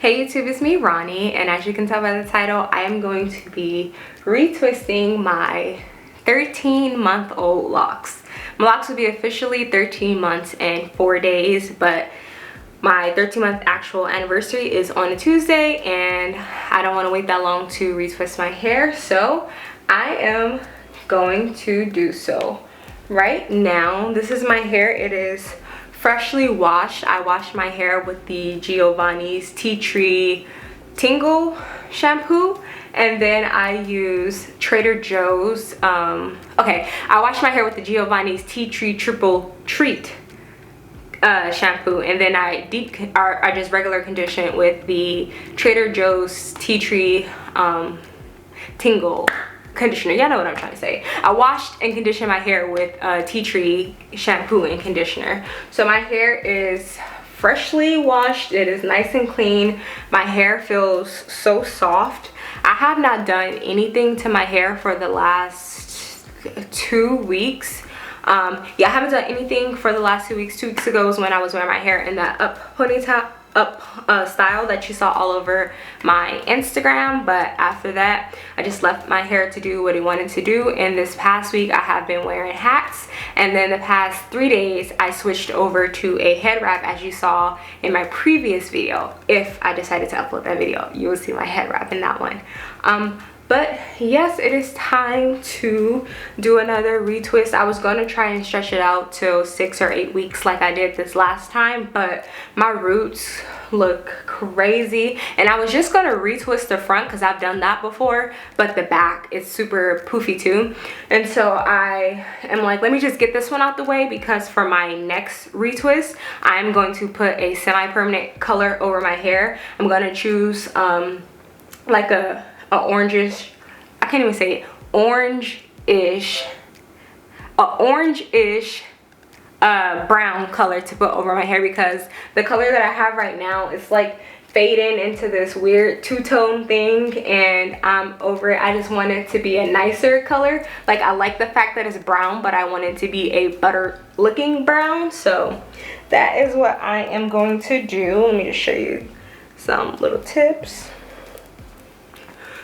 Hey YouTube, it's me Ronnie, and as you can tell by the title, I am going to be retwisting my 13-month-old locks. My locks will be officially 13 months and 4 days, but my 13-month actual anniversary is on a Tuesday, and I don't want to wait that long to retwist my hair, so I am going to do so right now. This is my hair. It is freshly washed. I washed my hair with the Giovanni's Tea Tree Tingle shampoo, and then I use Trader Joe's I washed my hair with the Giovanni's Tea Tree Triple Treat shampoo, and then I just regular condition with the Trader Joe's Tea Tree Tingle conditioner. Y'all know what I'm trying to say. I washed and conditioned my hair with tea tree shampoo and conditioner. So my hair is freshly washed. It is nice and clean. My hair feels so soft. I have not done anything to my hair for the last 2 weeks. I haven't done anything for the last 2 weeks. 2 weeks ago was when I was wearing my hair in that up ponytail style that you saw all over my Instagram, but after that I just left my hair to do what it wanted to do. And this past week I have been wearing hats, and then the past 3 days I switched over to a head wrap, as you saw in my previous video. If I decided to upload that video, you will see my head wrap in that one. But yes, it is time to do another retwist. I was going to try and stretch it out till 6 or 8 weeks like I did this last time, but my roots look crazy, and I was just going to retwist the front because I've done that before, but the back is super poofy too. And so I am like, let me just get this one out the way, because for my next retwist I'm going to put a semi-permanent color over my hair. I'm going to choose like a orangish, I can't even say it, orange-ish brown color to put over my hair, because the color that I have right now is like fading into this weird two-tone thing, and I'm over it. I just want it to be a nicer color. Like, I like the fact that it's brown, but I want it to be a butter looking brown. So that is what I am going to do. Let me just show you some little tips.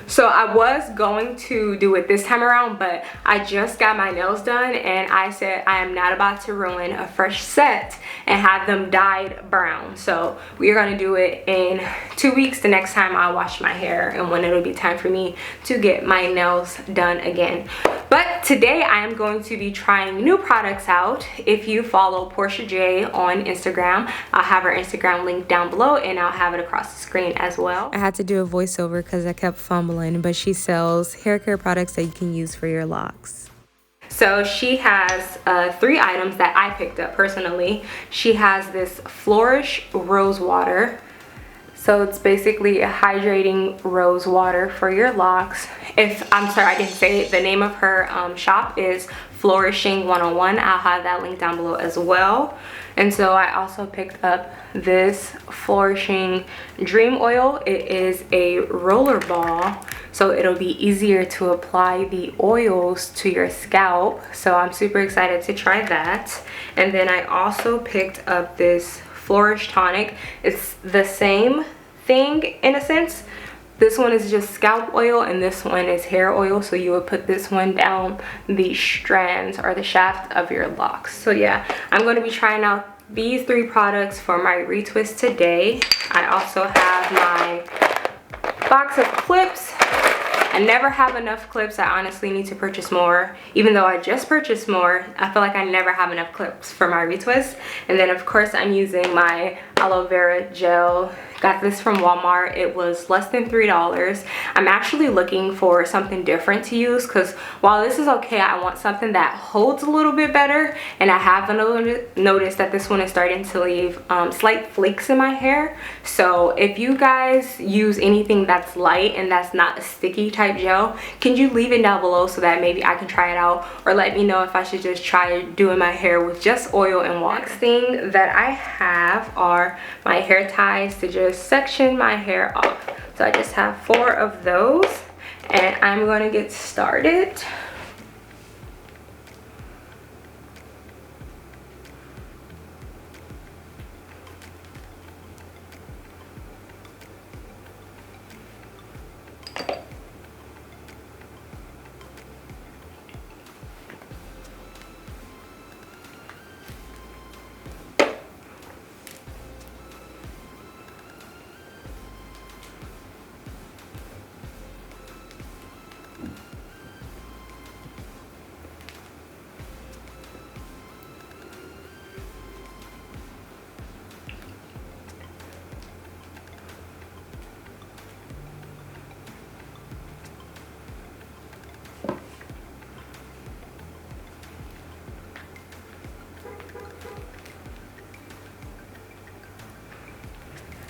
So I was going to do it this time around, but I just got my nails done, and I said I am not about to ruin a fresh set and have them dyed brown. So we're gonna do it in 2 weeks, the next time I wash my hair, and when it'll be time for me to get my nails done again. But today I am going to be trying new products out. If you follow Portia J on Instagram, I'll have her Instagram link down below, and I'll have it across the screen as well. I had to do a voiceover because I kept fumbling, but she sells hair care products that you can use for your locks. So she has 3 items that I picked up personally. She has this Flourish rose water. So it's basically a hydrating rose water for your locks. I'm sorry, I didn't say it. The name of her shop is Flourishing 101. I'll have that link down below as well. And so I also picked up this Flourishing Dream Oil. It is a roller ball, so it'll be easier to apply the oils to your scalp. So I'm super excited to try that. And then I also picked up this Flourish tonic. It's the same thing in a sense. This one is just scalp oil, and this one is hair oil. So you would put this one down the strands or the shaft of your locks. So yeah, I'm going to be trying out these 3 products for my retwist today. I also have my box of clips. I never have enough clips. I honestly need to purchase more. Even though I just purchased more, I feel like I never have enough clips for my retwist. And then of course I'm using my Aloe Vera Gel. Got this from Walmart. It was less than $3. I'm actually looking for something different to use, because while this is okay, I want something that holds a little bit better. And I have noticed that this one is starting to leave slight flakes in my hair. So if you guys use anything that's light and that's not a sticky type gel, can you leave it down below so that maybe I can try it out, or let me know if I should just try doing my hair with just oil and water. Next thing that I have are my hair ties to just section my hair off. So I just have 4 of those, and I'm going to get started.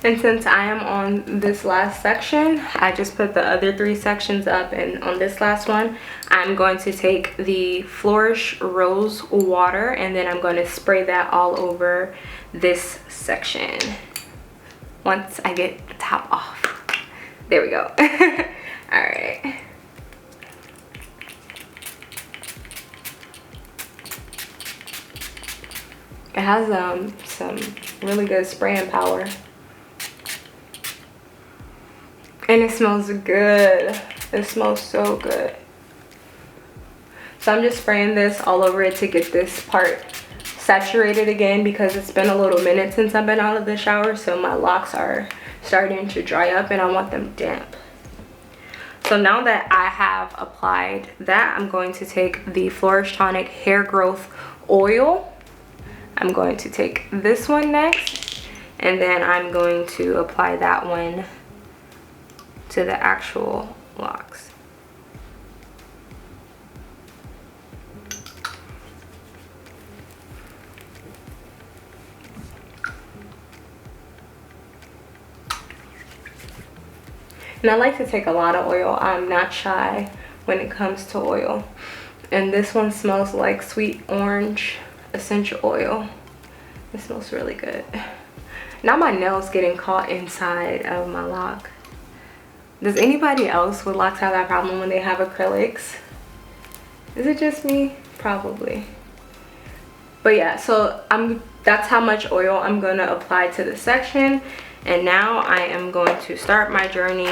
And since I am on this last section, I just put the other 3 sections up, and on this last one, I'm going to take the Flourish Rose Water, and then I'm going to spray that all over this section once I get the top off. There we go. All right. It has some really good spraying power. And it smells good. It smells so good. So I'm just spraying this all over it to get this part saturated again, because it's been a little minute since I've been out of the shower, so my locks are starting to dry up and I want them damp. So now that I have applied that, I'm going to take the Flourish Tonic Hair Growth Oil. I'm going to take this one next, and then I'm going to apply that one to the actual locks. And I like to take a lot of oil. I'm not shy when it comes to oil. And this one smells like sweet orange essential oil. It smells really good. Now my nail's getting caught inside of my lock. Does anybody else with locks have that problem when they have acrylics? Is it just me? Probably. But yeah, so that's how much oil I'm gonna apply to the section. And now I am going to start my journey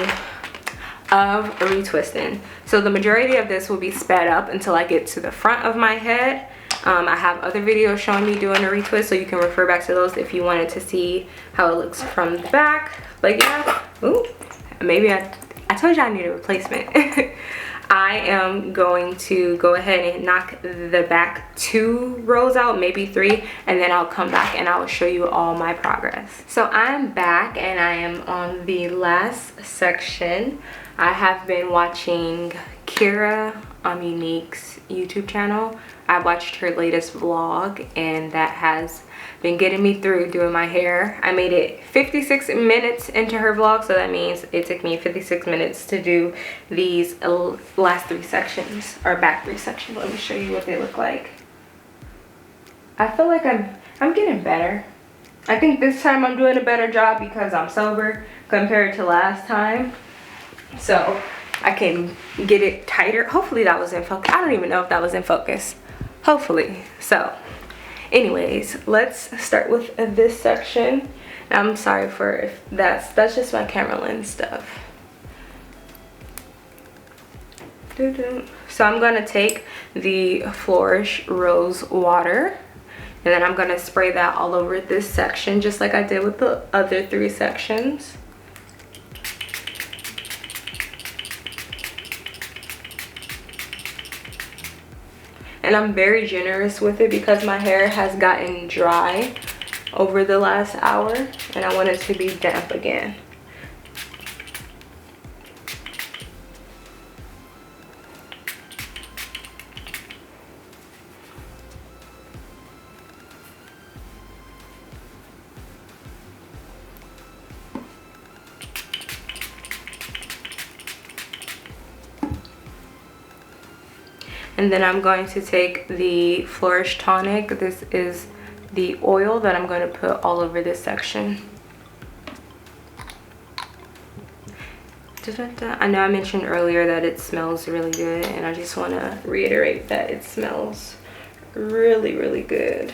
of retwisting. So the majority of this will be sped up until I get to the front of my head. I have other videos showing me doing a retwist, so you can refer back to those if you wanted to see how it looks from the back. But yeah, ooh, maybe I told you I need a replacement. I am going to go ahead and knock the back 2 rows out, maybe 3, and then I'll come back and I will show you all my progress. So I'm back and I am on the last section. I have been watching Kira Unique's YouTube channel. I watched her latest vlog, and that has been getting me through doing my hair. I made it 56 minutes into her vlog, so that means it took me 56 minutes to do these last 3 sections, or back 3 sections. Let me show you what they look like. I feel like I'm getting better. I think this time I'm doing a better job because I'm sober compared to last time, so I can get it tighter. Hopefully that was in focus. I don't even know if that was in focus. Hopefully. So anyways, let's start with this section. I'm sorry for if that's just my camera lens stuff. So I'm gonna take the Flourish Rose Water, and then I'm gonna spray that all over this section just like I did with the other 3 sections. And I'm very generous with it because my hair has gotten dry over the last hour and I want it to be damp again. And then I'm going to take the Flourish Tonic. This is the oil that I'm going to put all over this section. I know I mentioned earlier that it smells really good, and I just want to reiterate that it smells really, really good.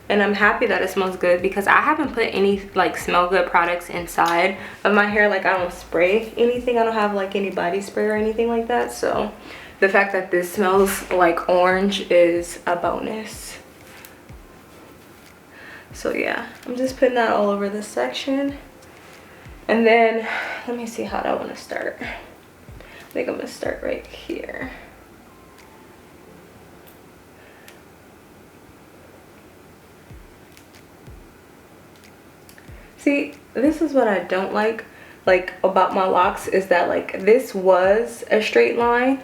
And I'm happy that it smells good because I haven't put any like smell good products inside of my hair. Like I don't spray anything. I don't have like any body spray or anything like that. So the fact that this smells like orange is a bonus. So yeah, I'm just putting that all over this section. And then let me see how I want to start. I think I'm gonna start right here. See, this is what I don't like about my locks, is that like this was a straight line,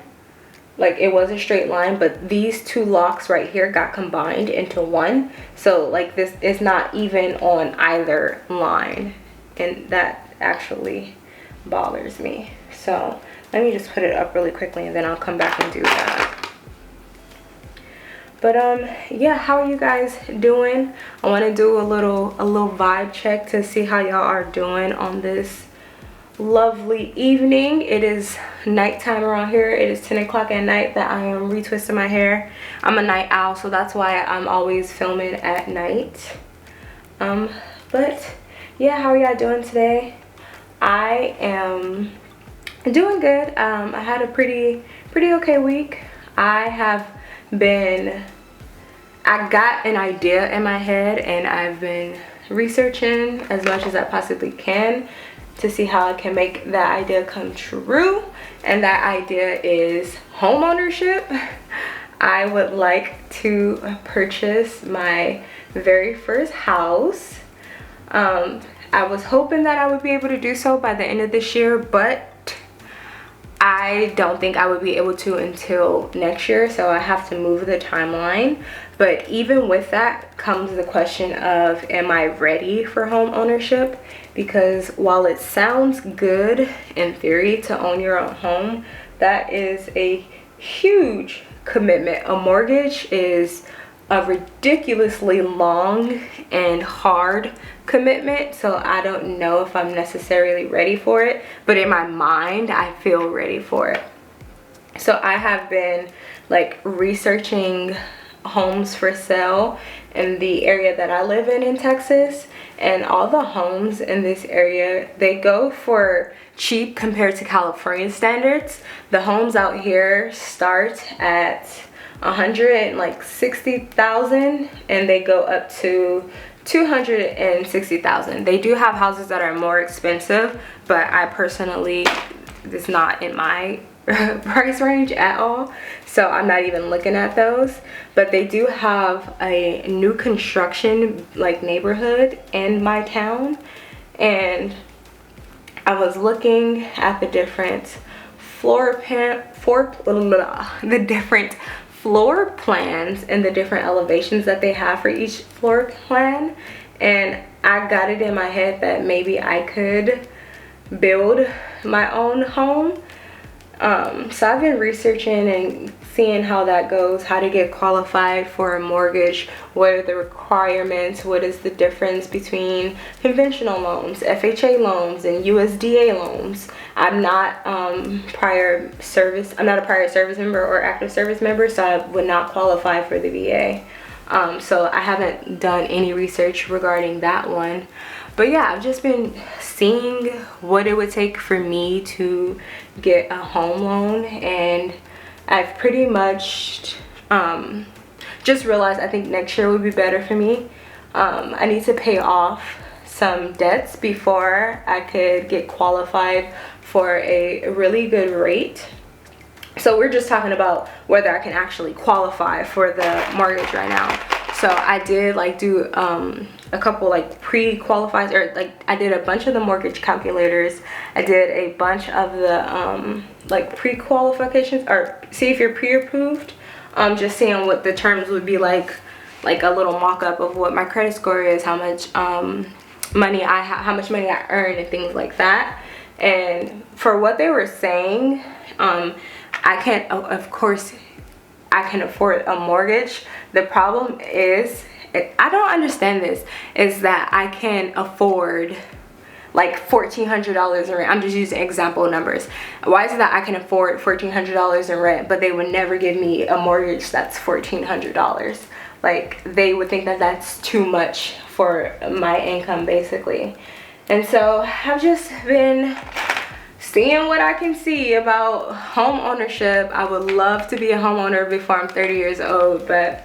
like it was a straight line, but these two locks right here got combined into one. So like this is not even on either line, and that actually bothers me. So let me just put it up really quickly and then I'll come back and do that. But yeah, how are you guys doing? I want to do a little vibe check to see how y'all are doing on this lovely evening. It is nighttime around here. It is 10 o'clock at night that I am retwisting my hair. I'm a night owl, so that's why I'm always filming at night. But yeah, how are y'all doing today? I am doing good. I had a pretty okay week. I got an idea in my head and I've been researching as much as I possibly can to see how I can make that idea come true. And that idea is home ownership. I would like to purchase my very first house. I was hoping that I would be able to do so by the end of this year, but I don't think I would be able to until next year, so I have to move the timeline. But even with that comes the question of, am I ready for home ownership? Because while it sounds good in theory to own your own home, that is a huge commitment. A mortgage is a ridiculously long and hard commitment, so I don't know if I'm necessarily ready for it, but in my mind I feel ready for it. So I have been like researching homes for sale in the area that I live in Texas, and all the homes in this area, they go for cheap compared to California standards. The homes out here start at 160,000 and they go up to 260,000. They do have houses that are more expensive, but I personally, it's not in my price range at all, so I'm not even looking at those. But they do have a new construction like neighborhood in my town, and I was looking at the different floor plans and the different elevations that they have for each floor plan, and I got it in my head that maybe I could build my own home. So I've been researching and seeing how that goes, how to get qualified for a mortgage, what are the requirements, what is the difference between conventional loans, FHA loans, and USDA loans. I'm not a prior service member or active service member, so I would not qualify for the VA. So I haven't done any research regarding that one. But yeah, I've just been seeing what it would take for me to get a home loan, and I've pretty much just realized I think next year would be better for me. I need to pay off some debts before I could get qualified for a really good rate. So we're just talking about whether I can actually qualify for the mortgage right now. So I did like do a couple like pre-qualifies, or like I did a bunch of the mortgage calculators. I did a bunch of the like pre-qualifications, or see if you're pre-approved, just seeing what the terms would be like a little mock-up of what my credit score is, how much money I earn, and things like that. And for what they were saying, I can't, of course I can afford a mortgage. The problem is, I don't understand this, is that I can afford like $1,400 in rent. I'm just using example numbers. Why is it that I can afford $1,400 in rent, but they would never give me a mortgage that's $1,400? Like, they would think that that's too much for my income, basically. And so I've just been seeing what I can see about home ownership. I would love to be a homeowner before I'm 30 years old, but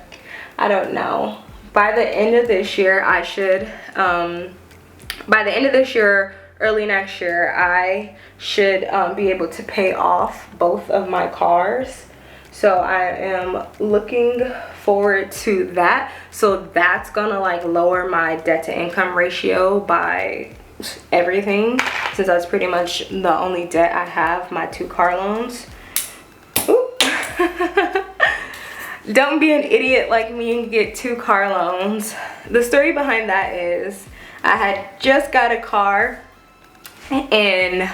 I don't know. By the end of this year, I should, by the end of this year, early next year, I should be able to pay off both of my cars. So I am looking forward to that. So that's gonna like lower my debt to income ratio by everything, since that's pretty much the only debt I have, my 2 car loans. Ooh. don't be an idiot like me and get 2 car loans. The story behind that is I had just got a car in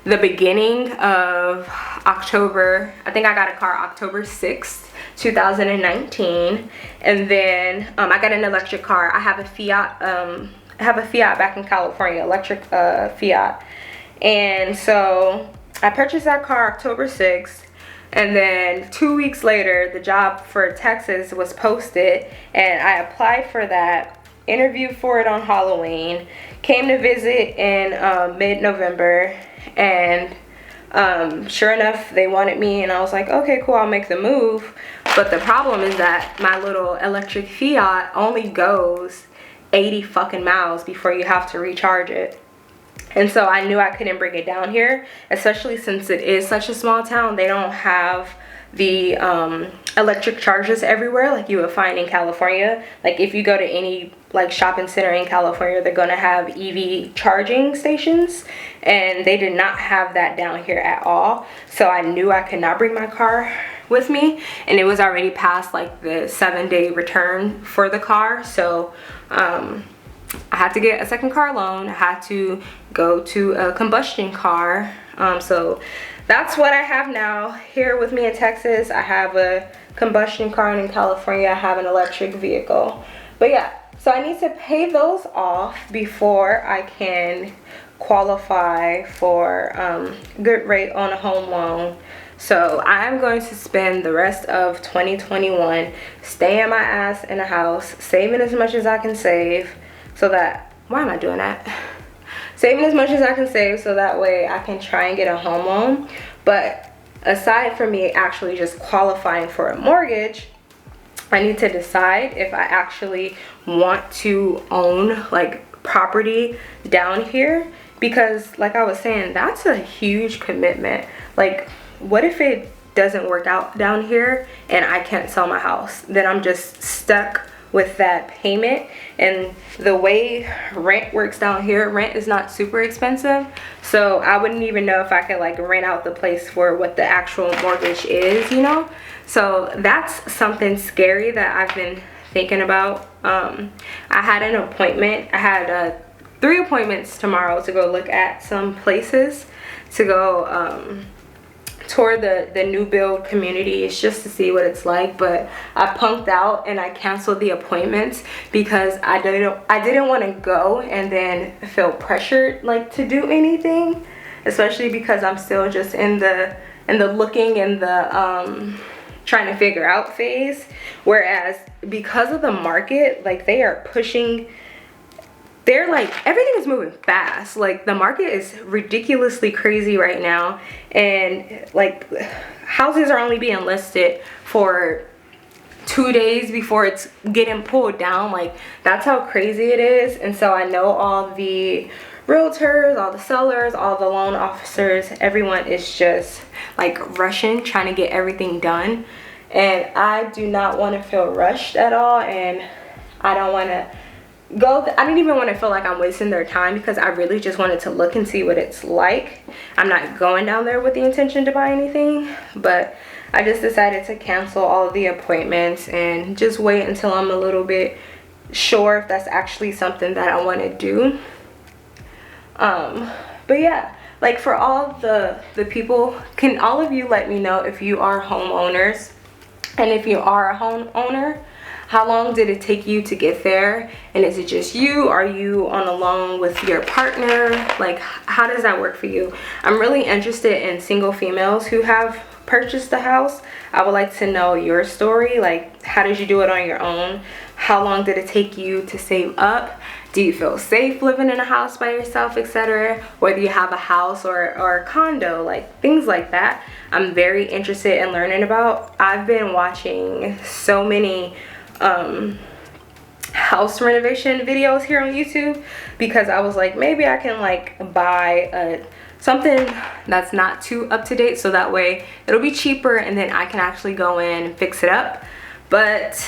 the beginning of October. I think I got a car October 6th, 2019. And then I got an electric car. I have a Fiat, back in California, electric Fiat. And so I purchased that car October 6th. And then 2 weeks later, the job for Texas was posted, and I applied for that, interviewed for it on Halloween, came to visit in mid-November, and sure enough, they wanted me, and I was like, okay, cool, I'll make the move. But the problem is that my little electric Fiat only goes 80 fucking miles before you have to recharge it. And so I knew I couldn't bring it down here, especially since it is such a small town. They don't have the electric chargers everywhere like you would find in California. Like if you go to any like shopping center in California, they're gonna have EV charging stations, and they did not have that down here at all. So I knew I could not bring my car with me, and it was already past like the 7-day return for the car. So I had to get a second car loan. I had to go to a combustion car. So that's what I have now. Here with me in Texas, I have a combustion car, and in California, I have an electric vehicle. But yeah, so I need to pay those off before I can qualify for good rate on a home loan. So I'm going to spend the rest of 2021 staying my ass in the house, saving as much as I can save, so that, why am I doing that? Saving as much as I can save so that way I can try and get a home loan. But aside from me actually just qualifying for a mortgage, I need to decide if I actually want to own like property down here, because like I was saying, that's a huge commitment. Like what if it doesn't work out down here and I can't sell my house? Then I'm just stuck with that payment. And the way rent works down here, rent is not super expensive, so I wouldn't even know if I could like rent out the place for what the actual mortgage is, you know. So that's something scary that I've been thinking about. I had an appointment. I had 3 appointments tomorrow to go look at some places, to go tour the new build communities just to see what it's like. But I punked out and I canceled the appointments because I didn't want to go and then feel pressured like to do anything, especially because I'm still just in the looking and the trying to figure out phase. Whereas because of the market, like they are pushing, they're like, everything is moving fast. Like the market is ridiculously crazy right now, and like houses are only being listed for 2 days before it's getting pulled down. Like that's how crazy it is. And so I know all the realtors, all the sellers, all the loan officers, everyone is just like rushing, trying to get everything done. And I do not want to feel rushed at all, and I don't want to I didn't even want to feel like I'm wasting their time, because I really just wanted to look and see what it's like. I'm not going down there with the intention to buy anything, but I just decided to cancel all of the appointments and just wait until I'm a little bit sure if that's actually something that I want to do. But yeah, like for all the people, can all of you let me know if you are homeowners? And if you are a homeowner, how long did it take you to get there? And is it just you? Are you on a loan with your partner? Like, how does that work for you? I'm really interested in single females who have purchased a house. I would like to know your story. Like, how did you do it on your own? How long did it take you to save up? Do you feel safe living in a house by yourself, etc.? Whether you have a house or a condo, like things like that. I'm very interested in learning about. I've been watching so many house renovation videos here on YouTube, because I was like, maybe I can like buy something that's not too up to date, so that way it'll be cheaper and then I can actually go in and fix it up. But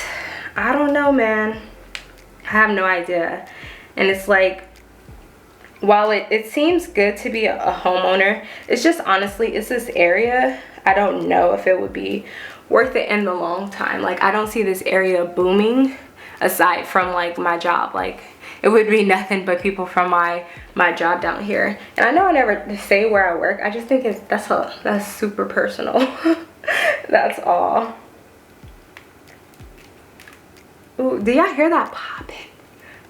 I don't know, man. I have no idea. And it's like, while it seems good to be a homeowner, it's just honestly, it's this area. I don't know if it would be worth it in the long time. Like, I don't see this area booming aside from like my job. Like, it would be nothing but people from my job down here. And I know I never say where I work. I just think that's super personal. That's all. Ooh, do y'all hear that popping?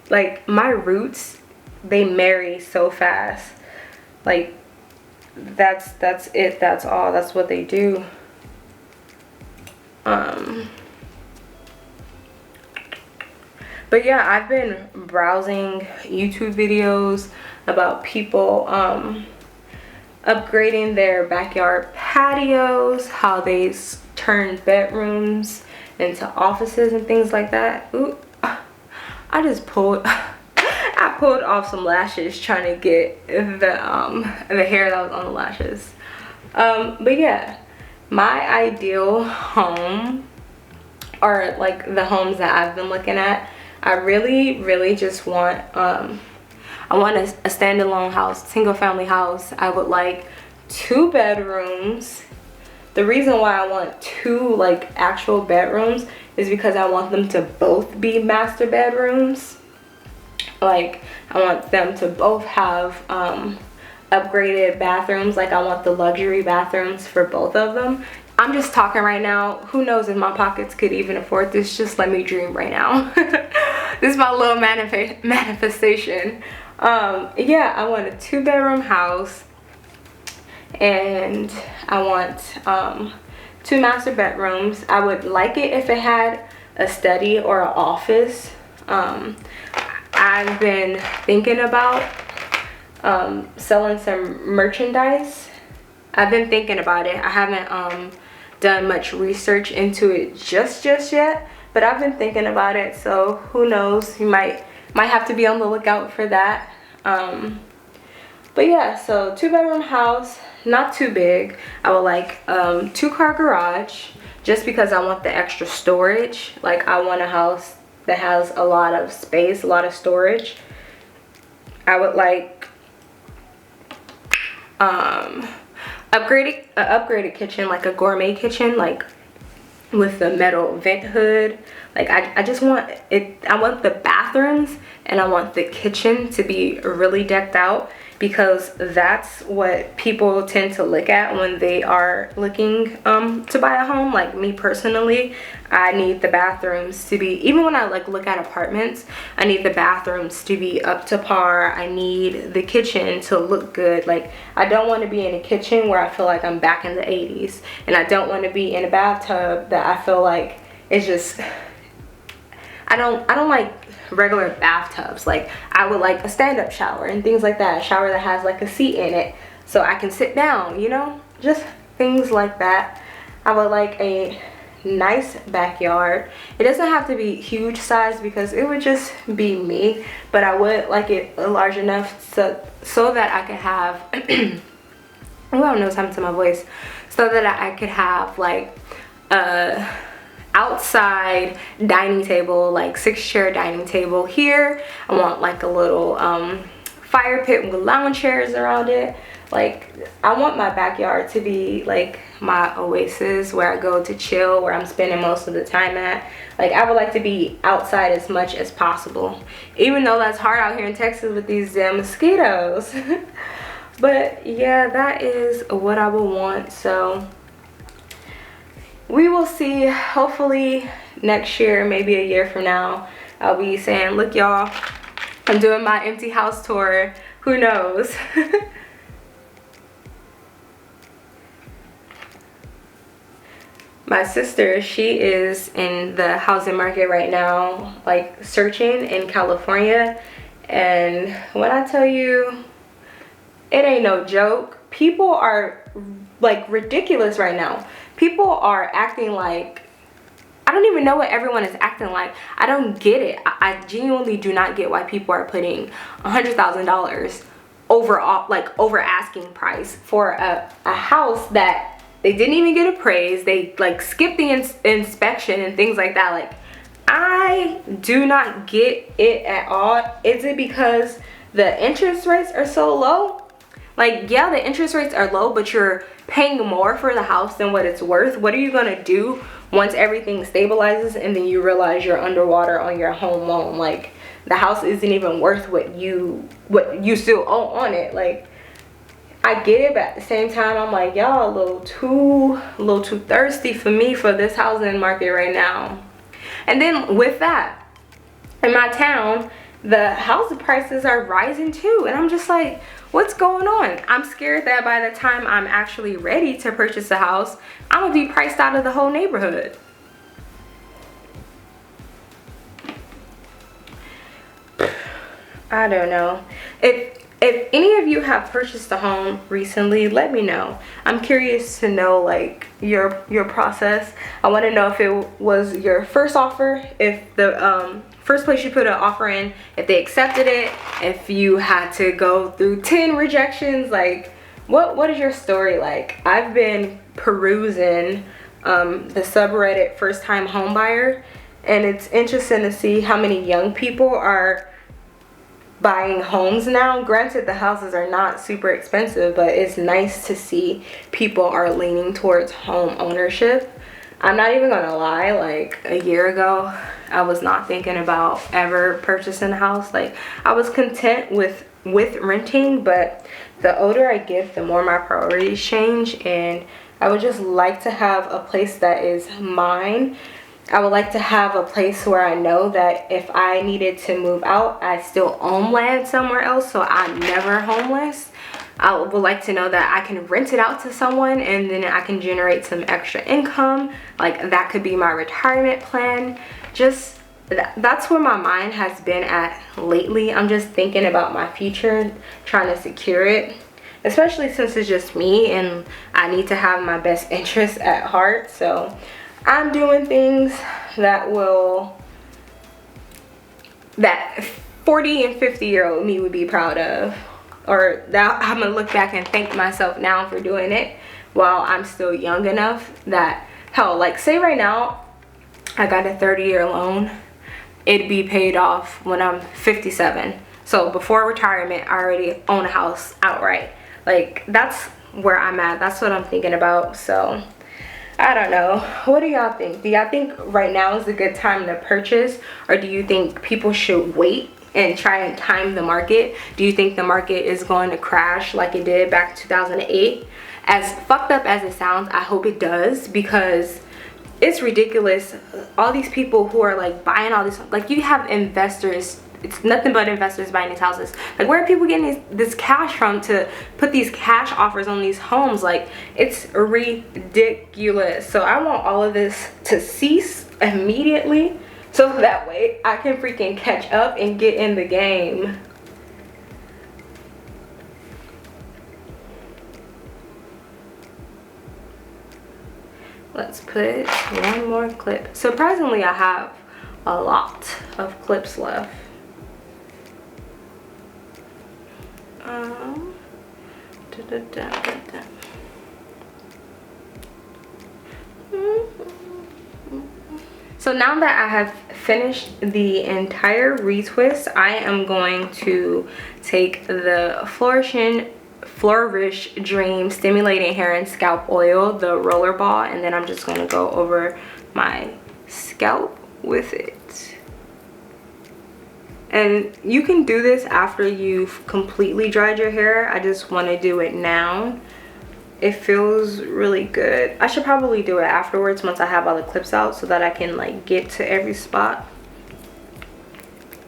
Like, my roots, they marry so fast. Like, that's it. That's all. That's what they do. But yeah, I've been browsing YouTube videos about people upgrading their backyard patios, how they turn bedrooms into offices and things like that. Ooh, I pulled off some lashes trying to get the hair that was on the lashes. But yeah, my ideal home, or like the homes that I've been looking at, I really just want I want a standalone house, single family house. I would like 2 bedrooms. The reason why I want 2 like actual bedrooms is because I want them to both be master bedrooms. Like, I want them to both have upgraded bathrooms. Like, I want the luxury bathrooms for both of them. I'm just talking right now. Who knows if my pockets could even afford this? Just let me dream right now. This is my little manifestation. Yeah, I want a 2-bedroom house, and I want 2 master bedrooms. I would like it if it had a study or an office. I've been thinking about selling some merchandise. I've been thinking about it. I haven't done much research into it just yet, but I've been thinking about it. So who knows? You might have to be on the lookout for that. But yeah, so 2-bedroom house, not too big. I would like 2-car garage, just because I want the extra storage. Like, I want a house that has a lot of space, a lot of storage. I would like upgraded kitchen, like a gourmet kitchen, like with the metal vent hood. Like, I just want it. I want the bathrooms and I want the kitchen to be really decked out, because that's what people tend to look at when they are looking to buy a home. Like, me personally, I need the bathrooms to be, even when I like look at apartments, I need the bathrooms to be up to par. I need the kitchen to look good. Like, I don't want to be in a kitchen where I feel like I'm back in the 80s, and I don't want to be in a bathtub that I feel like it's just, I don't like regular bathtubs. Like, I would like a stand-up shower and things like that, a shower that has like a seat in it so I can sit down, you know, just things like that. I would like a nice backyard. It doesn't have to be huge size because it would just be me, but I would like it large enough so that I could have oh, I don't know what's happened to my voice, so that I could have like a outside dining table, like 6-chair dining table here. I want like a little fire pit with lounge chairs around it. Like, I want my backyard to be like my oasis where I go to chill, where I'm spending most of the time at. Like, I would like to be outside as much as possible, even though that's hard out here in Texas with these damn mosquitoes. But yeah, that is what I would want. So we will see. Hopefully next year, maybe a year from now, I'll be saying, look y'all, I'm doing my empty house tour. Who knows? My sister, she is in the housing market right now, like searching in California. And when I tell you, it ain't no joke. People are like ridiculous right now. People are acting like, I don't even know what everyone is acting like. I don't get it. I genuinely do not get why people are putting $100,000 over asking price for a house that they didn't even get appraised. They like skipped the inspection and things like that. Like, I do not get it at all. Is it because the interest rates are so low? Like, yeah, the interest rates are low, but you're paying more for the house than what it's worth. What are you gonna do once everything stabilizes and then you realize you're underwater on your home loan? Like, the house isn't even worth what you still owe on it. Like, I get it, but at the same time, I'm like, y'all a little too thirsty for me for this housing market right now. And then with that, in my town, the house prices are rising too, and I'm just like, what's going on? I'm scared that by the time I'm actually ready to purchase a house, I'm gonna be priced out of the whole neighborhood. I don't know. If any of you have purchased a home recently, let me know. I'm curious to know like your process. I want to know if it was your first offer, if the first place you put an offer in, if they accepted it, if you had to go through 10 rejections. Like, what is your story like? I've been perusing the subreddit first time home buyer, and it's interesting to see how many young people are buying homes now. Granted, the houses are not super expensive, but it's nice to see people are leaning towards home ownership. I'm not even gonna lie, like a year ago, I was not thinking about ever purchasing a house. Like, I was content with renting, but the older I get, the more my priorities change, and I would just like to have a place that is mine. I would like to have a place where I know that if I needed to move out, I still own land somewhere else, so I'm never homeless. I would like to know that I can rent it out to someone and then I can generate some extra income. Like, that could be my retirement plan. Just that's where my mind has been at lately. I'm just thinking about my future, trying to secure it, especially since it's just me and I need to have my best interests at heart. So I'm doing things that 40 and 50-year-old me would be proud of, or that I'm gonna look back and thank myself now for doing it while I'm still young enough that, hell, like say right now I got a 30-year loan, it'd be paid off when I'm 57. So before retirement, I already own a house outright. Like, that's where I'm at. That's what I'm thinking about. So I don't know. What do y'all think? Do y'all think right now is a good time to purchase, or do you think people should wait and try and time the market? Do you think the market is going to crash like it did back in 2008? As fucked up as it sounds, I hope it does, because it's ridiculous. All these people who are like buying all this, like, you have investors, it's nothing but investors buying these houses. Like, where are people getting this cash from to put these cash offers on these homes? Like, it's ridiculous. So I want all of this to cease immediately, so that way I can freaking catch up and get in the game. Let's put one more clip. Surprisingly, I have a lot of clips left. So now that I have finished the entire retwist, I am going to take the Flourish Dream Stimulating Hair and Scalp Oil, the roller ball, and then I'm just going to go over my scalp with it. And you can do this after you've completely dried your hair. I just want to do it now. It feels really good. I should probably do it afterwards once I have all the clips out, so that I can like get to every spot.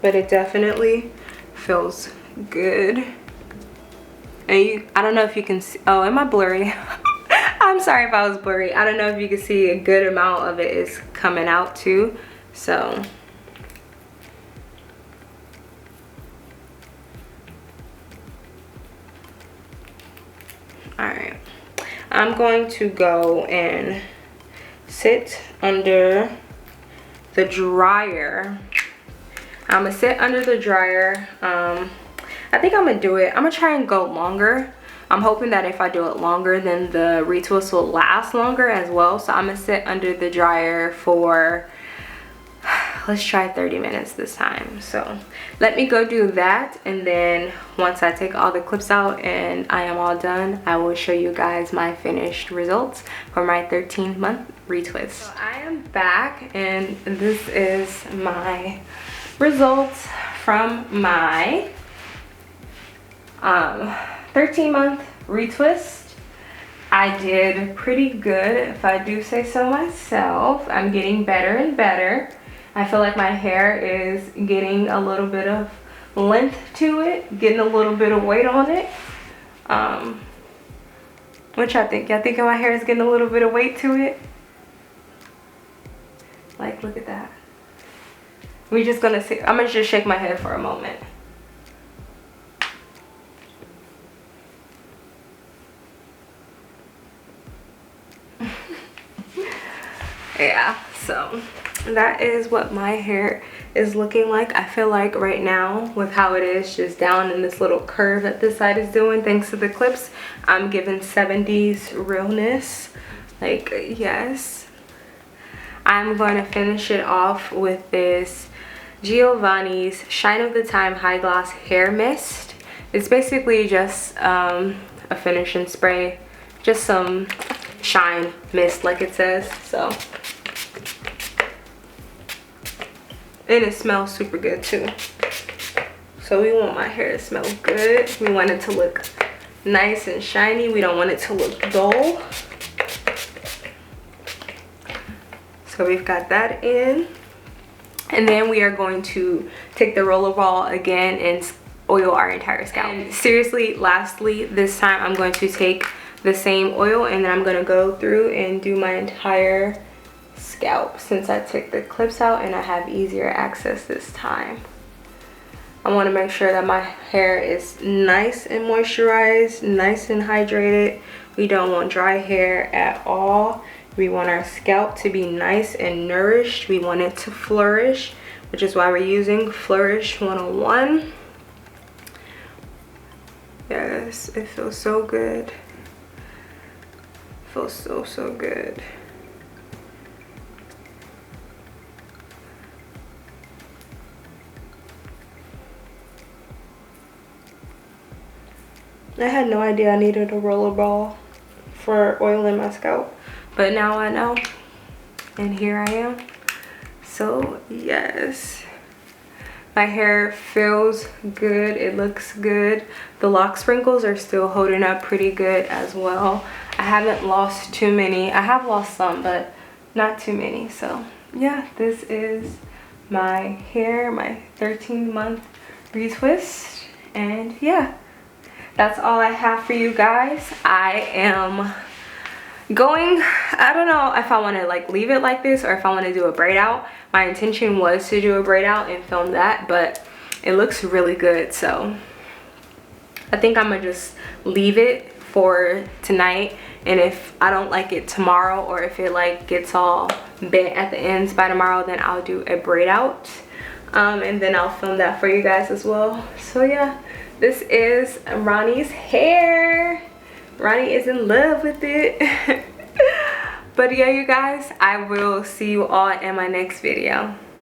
But it definitely feels good. And I don't know if you can see. Oh, am I blurry? I'm sorry if I was blurry. I don't know if you can see a good amount of it is coming out too. So alright, I'm going to go and sit under the dryer. I'm gonna sit under the dryer. I think I'm gonna do it. I'm gonna try and go longer. I'm hoping that if I do it longer, then the retwist will last longer as well. So I'm gonna sit under the dryer for let's try 30 minutes this time. So let me go do that, and then once I take all the clips out and I am all done, I will show you guys my finished results for my 13-month retwist. So I am back, and this is my results from my 13-month retwist. I did pretty good, if I do say so myself. I'm getting better and better. I feel like my hair is getting a little bit of length to it, getting a little bit of weight on it. What y'all think? Y'all think my hair is getting a little bit of weight to it? Like, look at that. We're just gonna see. I'm gonna just shake my head for a moment. Yeah, so that is what my hair is looking like. I feel like right now, with how it is just down in this little curve that this side is doing, thanks to the clips, I'm giving 70s realness. Like, yes. I'm going to finish it off with this Giovanni's Shine of the Time High Gloss Hair Mist. It's basically just a finishing spray, just some shine mist like it says. So, and it smells super good too. So we want my hair to smell good. We want it to look nice and shiny. We don't want it to look dull. So we've got that in. And then we are going to take the roller ball again and oil our entire scalp. And seriously, lastly, this time I'm going to take the same oil, and then I'm going to go through and do my entire scalp since I took the clips out and I have easier access this time. I want to make sure that my hair is nice and moisturized, nice and hydrated. We don't want dry hair at all. We want our scalp to be nice and nourished. We want it to flourish, which is why we're using Flourish 101. Yes, it feels so good. Feels so good. I had no idea I needed a roller ball for oiling my scalp, but now I know, and here I am. So yes, my hair feels good, it looks good. The lock sprinkles are still holding up pretty good as well. I haven't lost too many. I have lost some, but not too many. So yeah, this is my hair, my 13-month retwist, and yeah, that's all I have for you guys. I am going, I don't know if I want to like leave it like this or if I want to do a braid out. My intention was to do a braid out and film that, but it looks really good, so I think I'm gonna just leave it for tonight, and if I don't like it tomorrow, or if it like gets all bent at the ends by tomorrow, then I'll do a braid out, and then I'll film that for you guys as well. So yeah, this is Ronnie's hair. Ronnie is in love with it. But yeah, you guys, I will see you all in my next video.